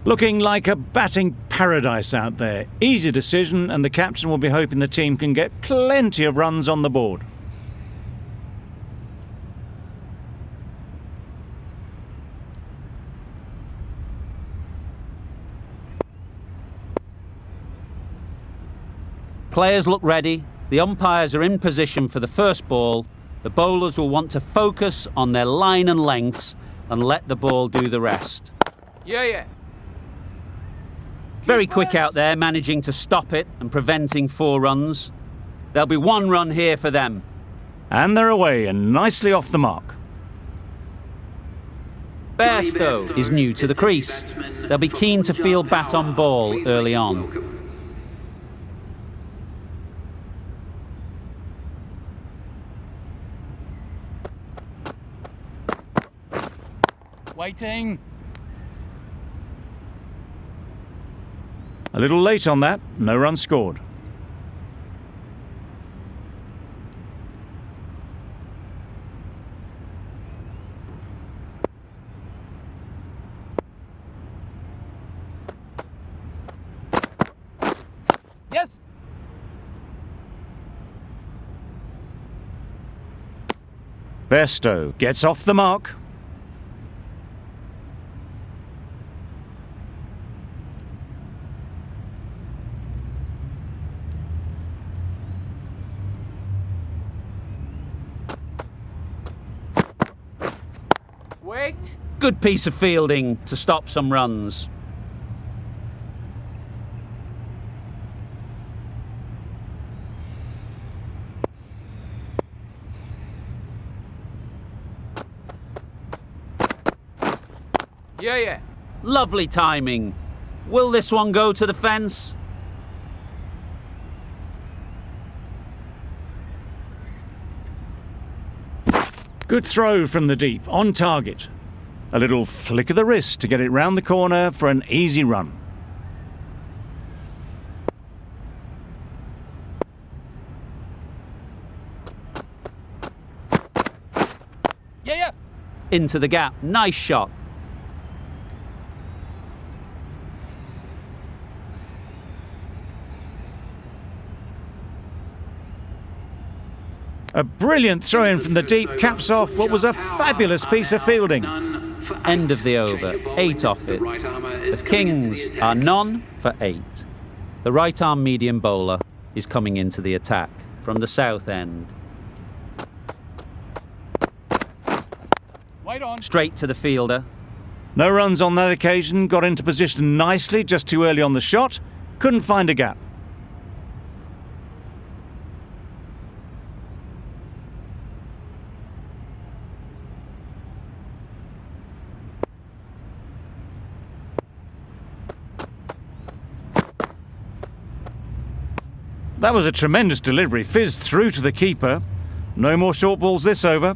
Looking like a batting paradise out there. Easy decision, and the captain will be hoping the team can get plenty of runs on the board. Players look ready. The umpires are in position for the first ball. The bowlers will want to focus on their line and lengths and let the ball do the rest. Yeah. Very quick out there, managing to stop it and preventing 4 runs. There'll be 1 run here for them. And they're away and nicely off the mark. Bairstow is new to the crease. They'll be keen to field bat on ball early on. Waiting. A little late on that, no run scored. Yes. Bairstow gets off the mark. Wait. Good piece of fielding to stop some runs. Yeah. Lovely timing. Will this one go to the fence? Good throw from the deep, on target. A little flick of the wrist to get it round the corner for an easy run. Yeah. Into the gap. Nice shot. A brilliant throw-in from the deep caps off what was a fabulous piece of fielding. End of the over. 8 off it. The Kings are none for 8. The right-arm medium bowler is coming into the attack from the south end. Wait on. Straight to the fielder. No runs on that occasion, got into position nicely just too early on the shot. Couldn't find a gap. That was a tremendous delivery, fizzed through to the keeper. No more short balls this over.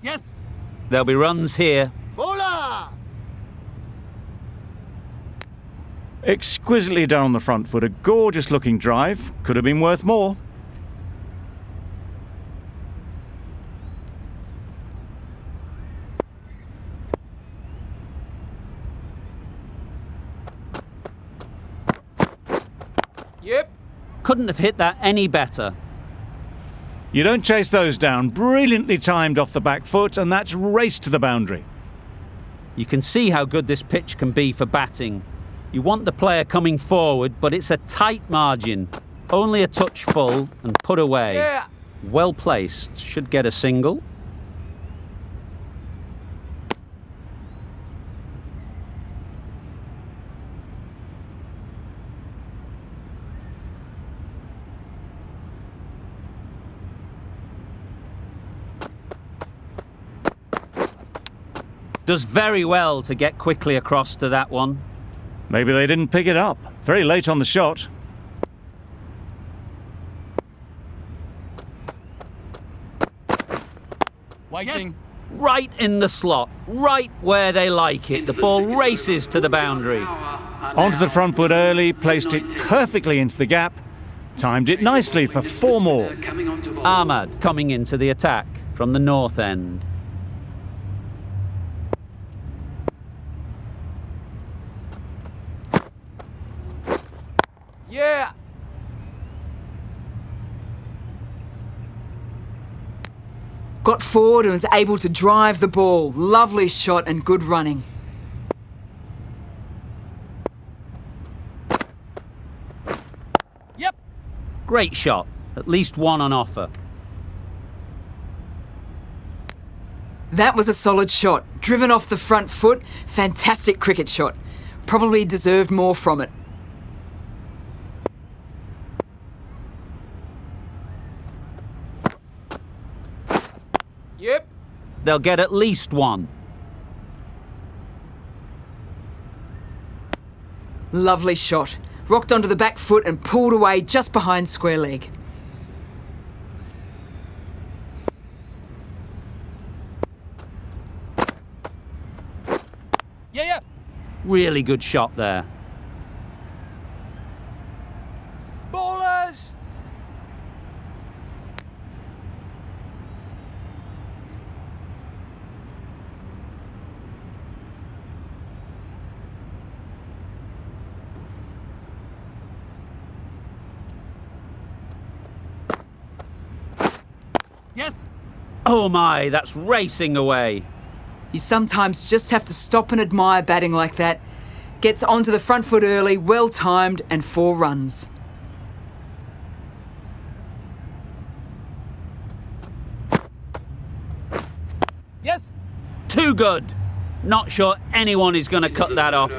Yes. There'll be runs here. Bowler. Exquisitely done on the front foot, a gorgeous looking drive. Could have been worth more. Yep. Couldn't have hit that any better. You don't chase those down. Brilliantly timed off the back foot, and that's raced to the boundary. You can see how good this pitch can be for batting. You want the player coming forward, but it's a tight margin. Only a touch full and put away. Yeah. Well placed. Should get a single. Does very well to get quickly across to that one. Maybe they didn't pick it up. Very late on the shot. Waiting. Yes. Right in the slot, right where they like it. The ball races to the boundary. Onto the front foot early, placed it perfectly into the gap. Timed it nicely for 4 more. Ahmad coming into the attack from the north end. Yeah. Got forward and was able to drive the ball. Lovely shot and good running. Yep. Great shot. At least one on offer. That was a solid shot. Driven off the front foot. Fantastic cricket shot. Probably deserved more from it. Yep. They'll get at least one. Lovely shot. Rocked onto the back foot and pulled away just behind square leg. Yeah. Really good shot there. Ballers. Yes. Oh my, that's racing away. You sometimes just have to stop and admire batting like that. Gets onto the front foot early, well timed, and 4 runs. Yes. Too good. Not sure anyone is going to cut that off.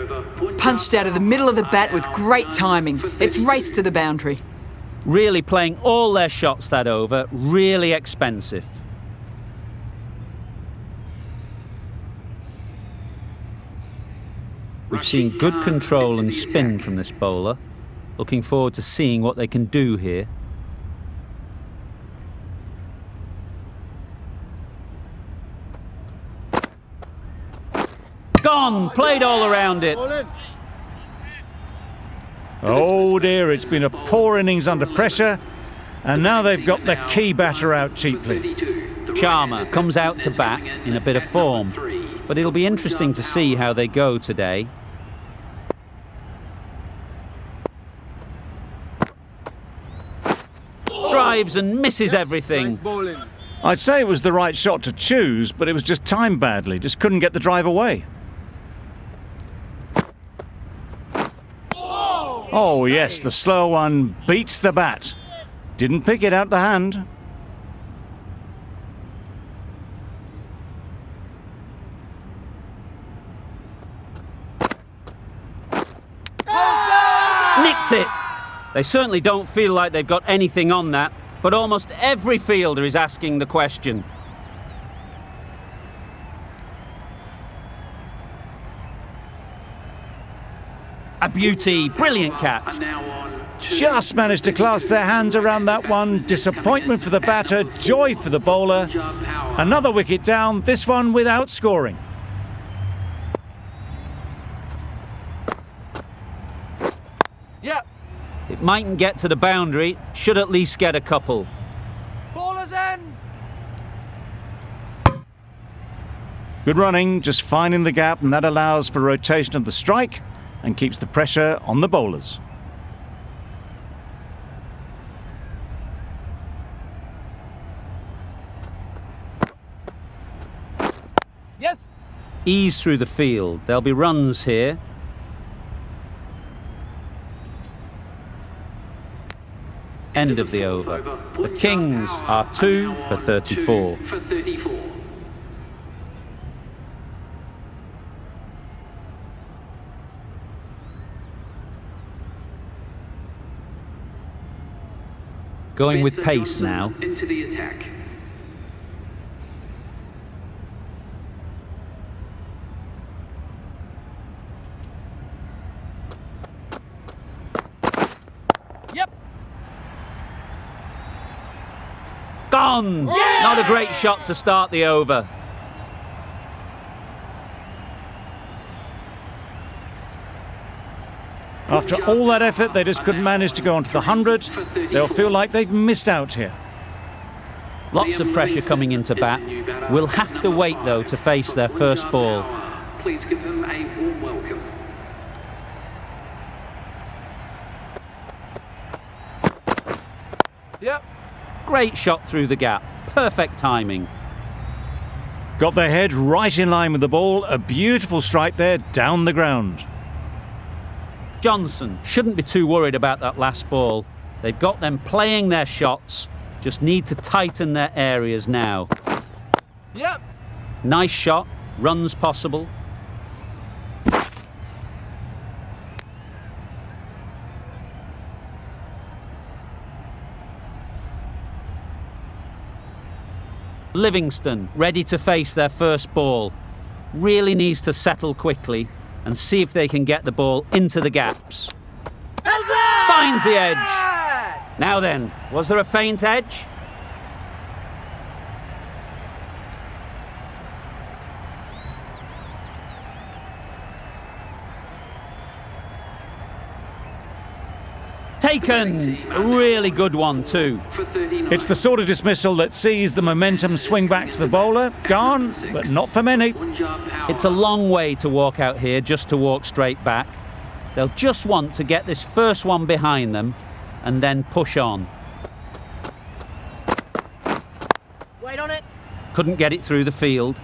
Punched out of the middle of the bat with great timing. It's raced to the boundary. Really playing all their shots that over. Really expensive. We've seen good control and spin from this bowler. Looking forward to seeing what they can do here. Gone! Played all around it. Oh dear, it's been a poor innings under pressure, and now they've got the key batter out cheaply. Sharma comes out to bat in a bit of form, but it'll be interesting to see how they go today. Drives and misses everything. I'd say it was the right shot to choose, but it was just timed badly, just couldn't get the drive away. Oh yes, the slow one beats the bat. Didn't pick it out the hand. Nicked it! They certainly don't feel like they've got anything on that, but almost every fielder is asking the question. A beauty, brilliant catch. Just managed to clasp their hands around that one. Disappointment for the batter, joy for the bowler. Another wicket down, this one without scoring. Yeah. It mightn't get to the boundary, should at least get a couple. Ballers in. Good running, just finding the gap, and that allows for rotation of the strike and keeps the pressure on the bowlers. Yes. Ease through the field. There'll be runs here. End of the over. The Kings are 2 for 34. Going with pace now. Into the attack. Yep. Gone! Yeah! Not a great shot to start the over. After all that effort, they just couldn't manage to go onto the 100. They'll feel like they've missed out here. Lots of pressure coming into bat. Will have to wait, though, to face their first ball. Please give them a warm welcome. Yep. Great shot through the gap. Perfect timing. Got their head right in line with the ball. A beautiful strike there down the ground. Johnson shouldn't be too worried about that last ball. They've got them playing their shots. Just need to tighten their areas now. Yep. Nice shot. Runs possible. Livingston ready to face their first ball. Really needs to settle quickly and see if they can get the ball into the gaps. Finds the edge. Now then, was there a faint edge? Taken! A really good one too. It's the sort of dismissal that sees the momentum swing back to the bowler. Gone, but not for many. It's a long way to walk out here just to walk straight back. They'll just want to get this first one behind them and then push on. Wait on it. Couldn't get it through the field.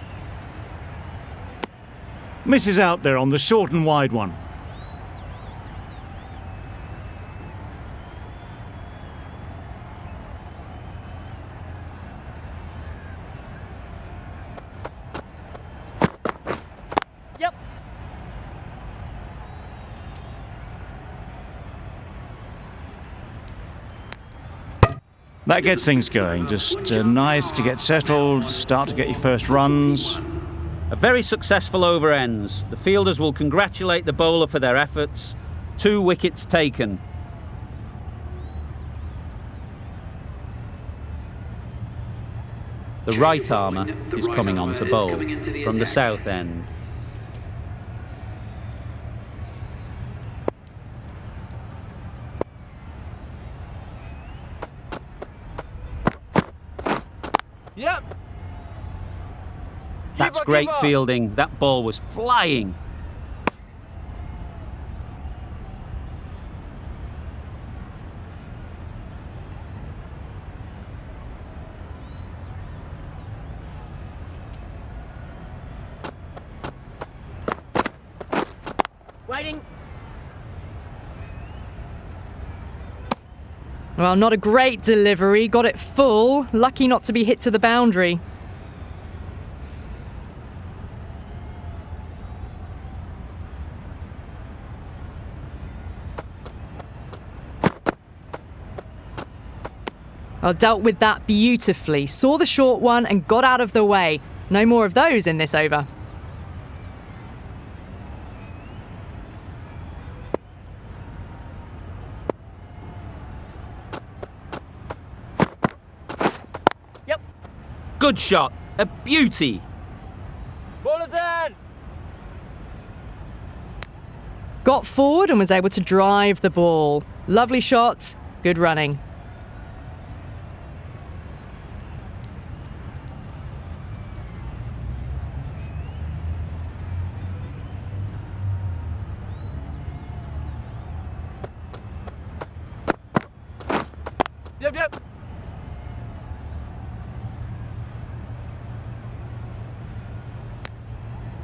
Misses out there on the short and wide one. Yep. That gets things going. Just nice to get settled, start to get your first runs. A very successful over ends. The fielders will congratulate the bowler for their efforts. 2 wickets taken. The right armour is coming on to bowl from the south end. Yep. That's Keep great on. fielding. That ball was flying. Waiting. Well, not a great delivery. Got it full. Lucky not to be hit to the boundary. Well, dealt with that beautifully. Saw the short one and got out of the way. No more of those in this over. Yep. Good shot. A beauty. Ball is in. Got forward and was able to drive the ball. Lovely shot. Good running. Yep.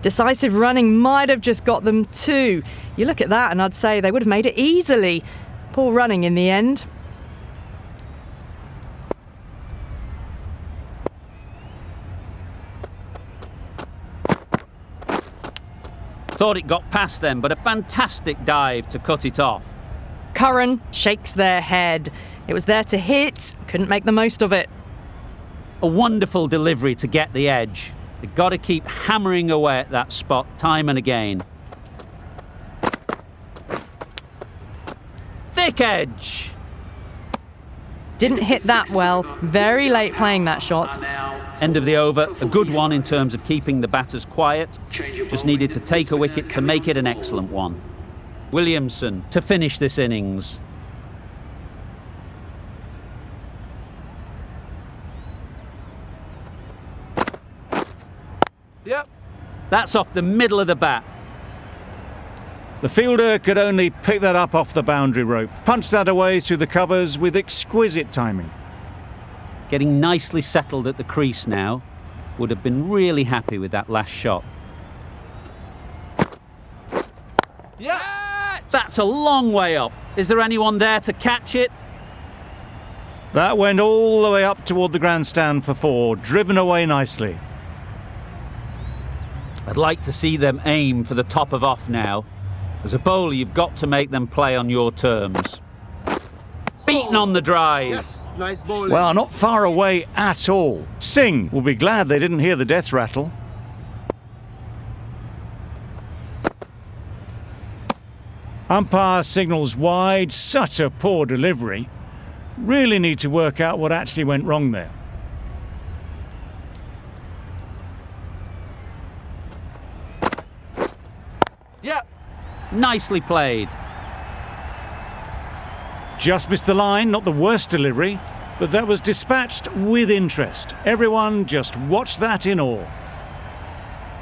Decisive running might have just got them 2. You look at that and I'd say they would have made it easily. Poor running in the end. Thought it got past them, but a fantastic dive to cut it off. Curran shakes their head. It was there to hit, couldn't make the most of it. A wonderful delivery to get the edge. They've got to keep hammering away at that spot time and again. Thick edge. Didn't hit that well. Very late playing that shot. End of the over. A good one in terms of keeping the batters quiet. Just needed to take a wicket to make it an excellent one. Williamson to finish this innings. Yep. That's off the middle of the bat. The fielder could only pick that up off the boundary rope, punched that away through the covers with exquisite timing. Getting nicely settled at the crease now. Would have been really happy with that last shot. Yeah. That's a long way up. Is there anyone there to catch it? That went all the way up toward the grandstand for 4, driven away nicely. I'd like to see them aim for the top of off now. As a bowler, you've got to make them play on your terms. Beaten on the drive. Yes, nice bowling. Well, not far away at all. Singh will be glad they didn't hear the death rattle. Umpire signals wide. Such a poor delivery. Really need to work out what actually went wrong there. Yep. Nicely played. Just missed the line, not the worst delivery, but that was dispatched with interest. Everyone just watched that in awe.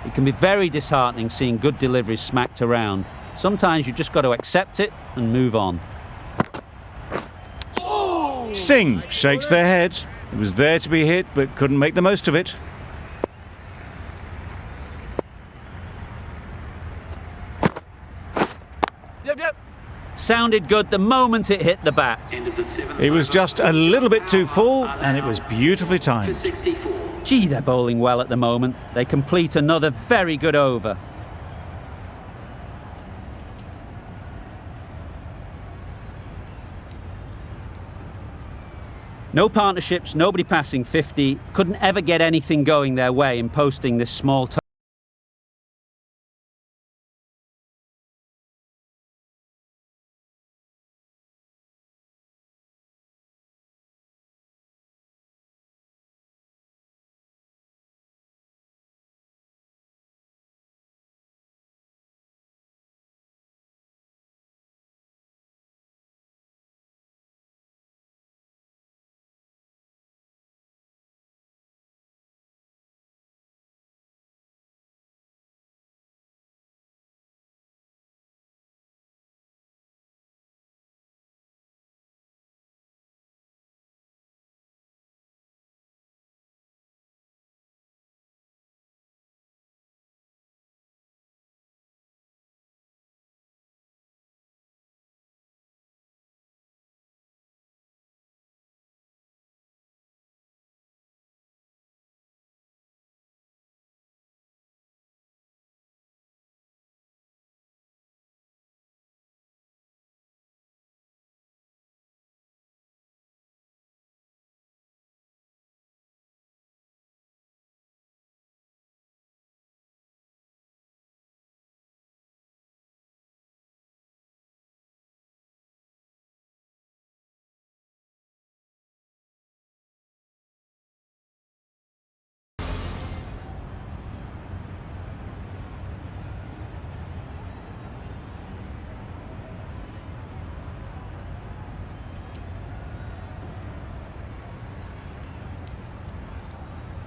It can be very disheartening seeing good deliveries smacked around. Sometimes you just got to accept it and move on. Singh shakes their head. It was there to be hit, but couldn't make the most of it. Yep. Sounded good the moment it hit the bat. End of the 7th It was over. just a little bit too full, and it was beautifully For timed. 64. Gee, they're bowling well at the moment. They complete another very good over. No partnerships, nobody passing 50. Couldn't ever get anything going their way in posting this small total.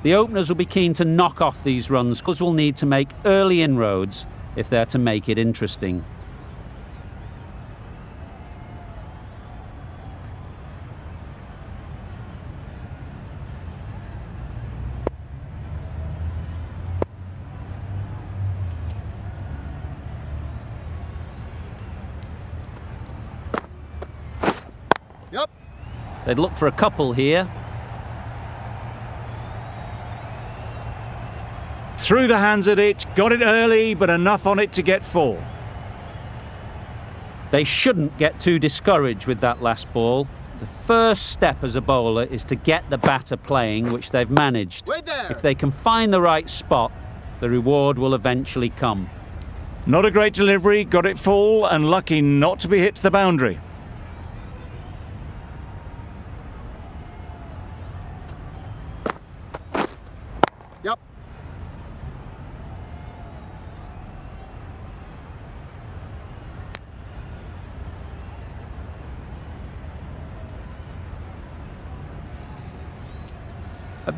The openers will be keen to knock off these runs because we'll need to make early inroads if they're to make it interesting. Yep. They'd look for a couple here. Threw the hands at it, got it early, but enough on it to get 4. They shouldn't get too discouraged with that last ball. The first step as a bowler is to get the batter playing, which they've managed. Wait there. If they can find the right spot, the reward will eventually come. Not a great delivery, got it full, and lucky not to be hit to the boundary. Yep.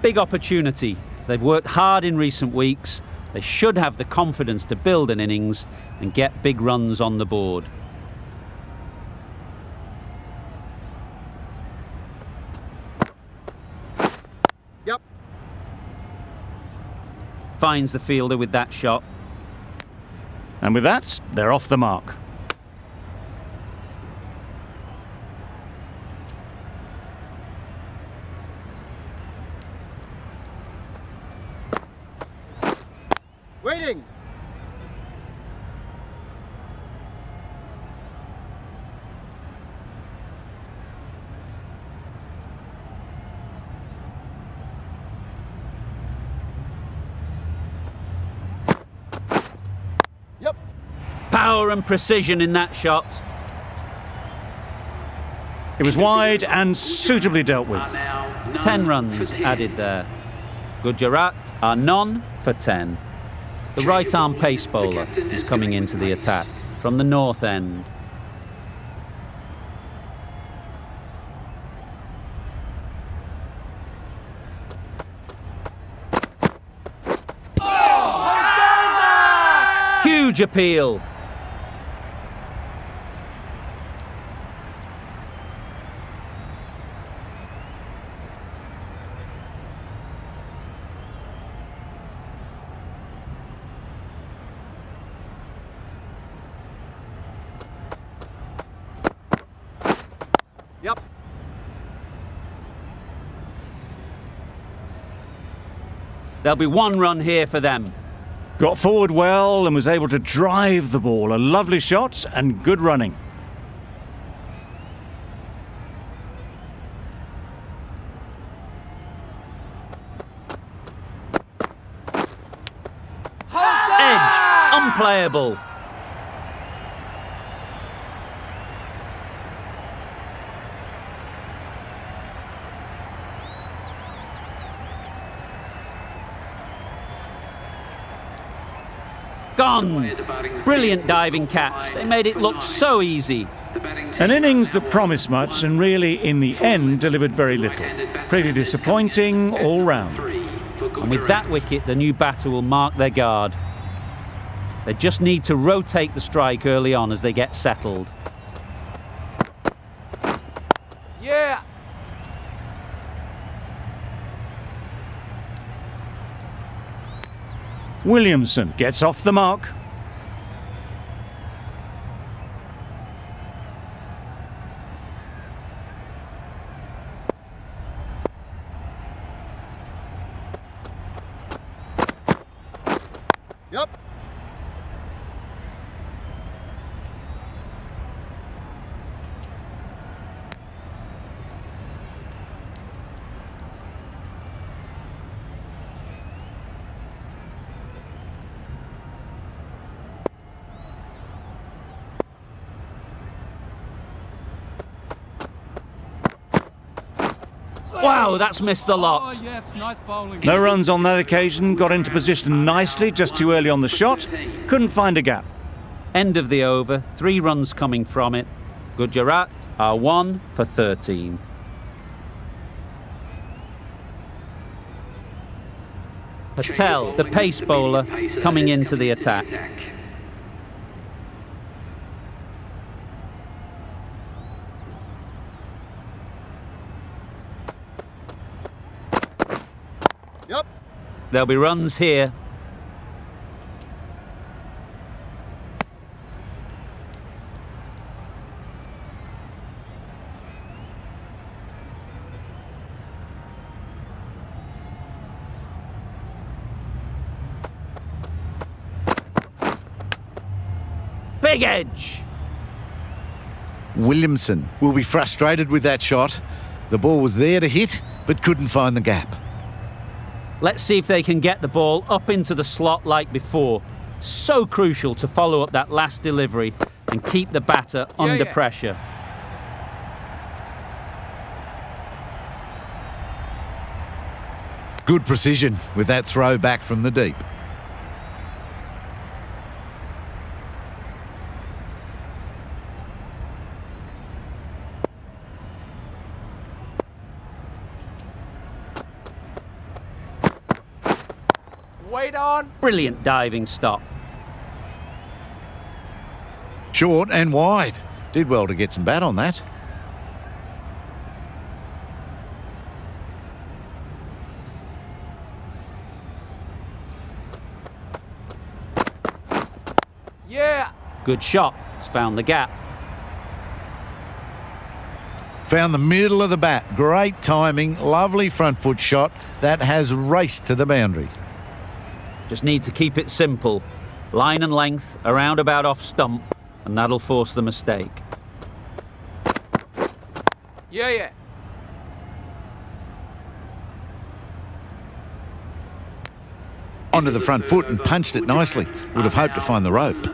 big opportunity. They've worked hard in recent weeks. They should have the confidence to build an innings and get big runs on the board. Yep. Finds the fielder with that shot. And with that, they're off the mark. Waiting. Yep. Power and precision in that shot. It was wide and suitably dealt with. 10 runs added there. Gujarat are none for 10. The right-arm pace bowler is coming into the attack from the north end. Huge appeal. Yep. There'll be 1 run here for them. Got forward well and was able to drive the ball. A lovely shot and good running. Edged, unplayable. Gone. Brilliant diving catch. They made it look so easy. An innings that promised much and really, in the end, delivered very little. Pretty disappointing all round. And with that wicket, the new batter will mark their guard. They just need to rotate the strike early on as they get settled. Yeah. Williamson gets off the mark. Yep. Wow, that's missed the lot. Oh, yeah, it's nice bowling. No runs on that occasion. Got into position nicely, just too early on the shot. Couldn't find a gap. End of the over, 3 runs coming from it. Gujarat are 1 for 13. Patel, the pace bowler, coming into the attack. Yep. There'll be runs here. Big edge. Williamson will be frustrated with that shot. The ball was there to hit, but couldn't find the gap. Let's see if they can get the ball up into the slot like before. So crucial to follow up that last delivery and keep the batter under pressure. Good precision with that throw back from the deep. Wait on. Brilliant diving stop. Short and wide. Did well to get some bat on that. Yeah. Good shot. It's found the gap. Found the middle of the bat. Great timing. Lovely front foot shot. That has raced to the boundary. Just need to keep it simple. Line and length, around about off stump, and that'll force the mistake. Yeah. Onto the front foot and punched it nicely. Would have hoped to find the rope.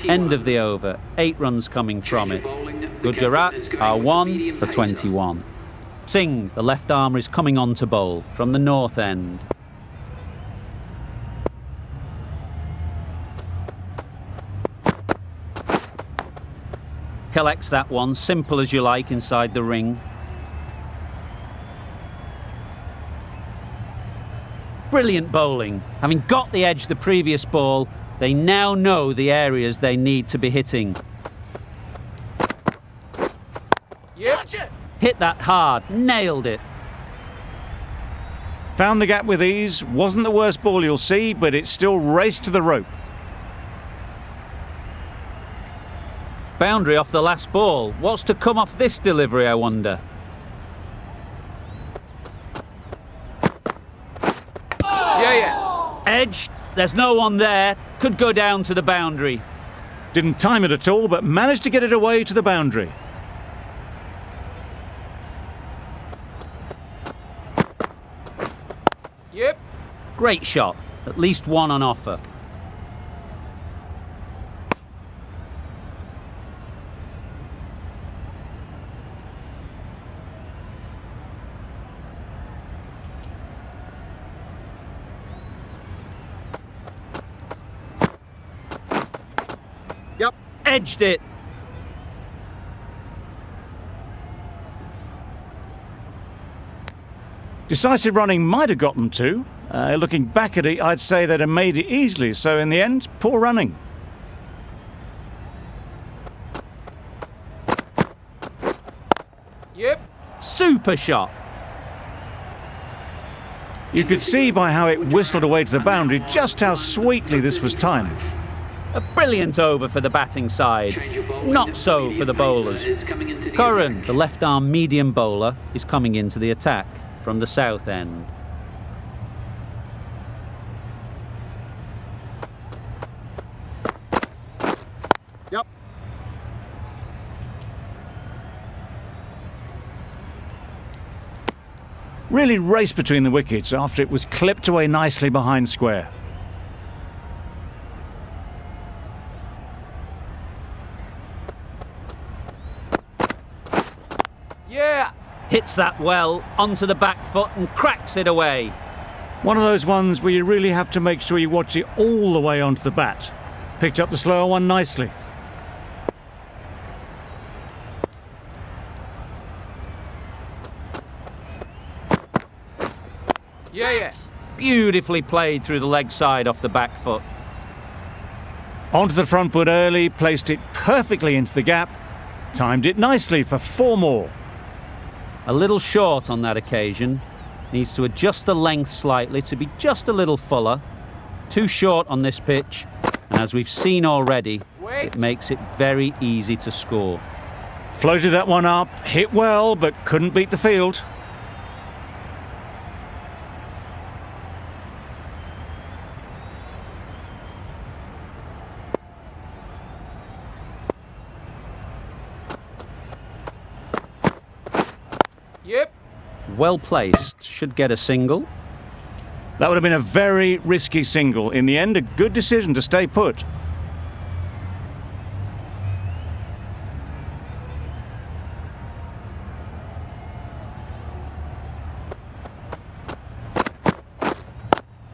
End of the over. 8 runs coming from it. Gujarat are 1 for 21. Singh, the left armer, is coming on to bowl from the north end. Collects that one, simple as you like, inside the ring. Brilliant bowling. Having got the edge the previous ball, they now know the areas they need to be hitting. Yep. Hit that hard, nailed it. Found the gap with ease. Wasn't the worst ball you'll see, but it still raced to the rope. Boundary off the last ball. What's to come off this delivery, I wonder? Yeah. Edged. There's no one there. Could go down to the boundary. Didn't time it at all, but managed to get it away to the boundary. Yep. Great shot. At least one on offer. Yep. Edged it. Decisive running might have got them to. Looking back at it, I'd say they'd have made it easily. So in the end, poor running. Yep. Super shot. You could see by how it whistled away to the boundary just how sweetly this was timed. A brilliant over for the batting side. Not so for the bowlers. Curran, the left-arm medium bowler, is coming into the attack from the south end. Yep. Really raced between the wickets after it was clipped away nicely behind square. Yeah. Hits that well onto the back foot and cracks it away. One of those ones where you really have to make sure you watch it all the way onto the bat. Picked up the slower one nicely. Yeah. Beautifully played through the leg side off the back foot. Onto the front foot early, placed it perfectly into the gap. Timed it nicely for 4 more. A little short on that occasion. Needs to adjust the length slightly to be just a little fuller. Too short on this pitch. And as we've seen already, it makes it very easy to score. Floated that one up, hit well, but couldn't beat the field. Yep. Well placed. Should get a single. That would have been a very risky single. In the end, a good decision to stay put.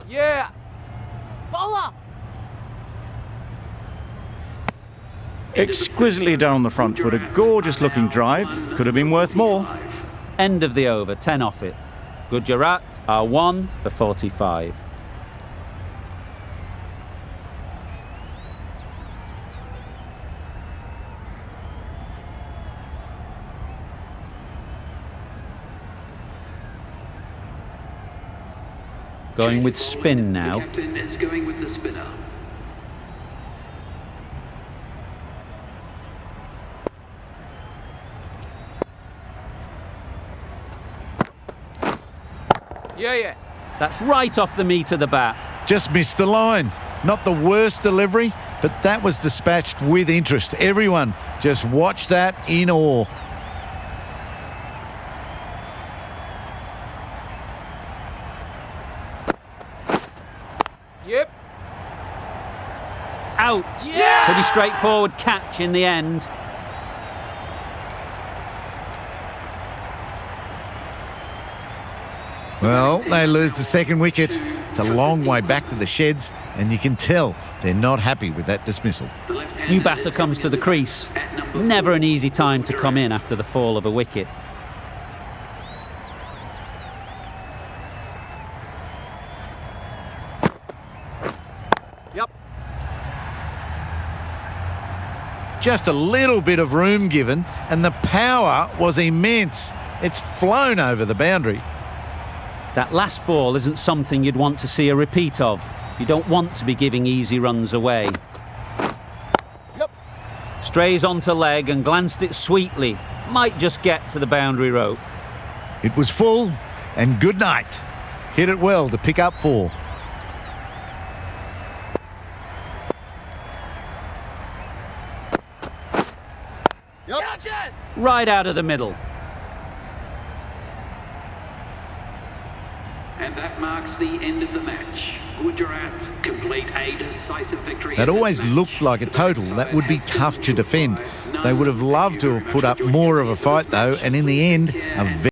Yeah. Bowler. Exquisitely done on the front foot. A gorgeous looking drive. Could have been worth more. End of the over, 10 off it. Gujarat are 1 for 45. Going with spin The now. captain is going with the spinner. Yeah, yeah. That's right off the meat of the bat. Just missed the line. Not the worst delivery, but that was dispatched with interest. Everyone just watched that in awe. Yep. Out. Yeah! Pretty straightforward catch in the end. Well, they lose the second wicket. It's a long way back to the sheds, and you can tell they're not happy with that dismissal. The left-hander New batter is comes to the crease. at number Never an 4. easy time to come in after the fall of a wicket. Yep. Just a little bit of room given, and the power was immense. It's flown over the boundary. That last ball isn't something you'd want to see a repeat of. You don't want to be giving easy runs away. Yep. Strays onto leg and glanced it sweetly. Might just get to the boundary rope. It was full, and good night. Hit it well to pick up 4. Yep. Gotcha! Right out of the middle. And that marks the end of the match. Gujarat complete a decisive victory. That in this always match. looked like a total that would be tough to defend. They would have loved to have put up more of a fight, though, and in the end, a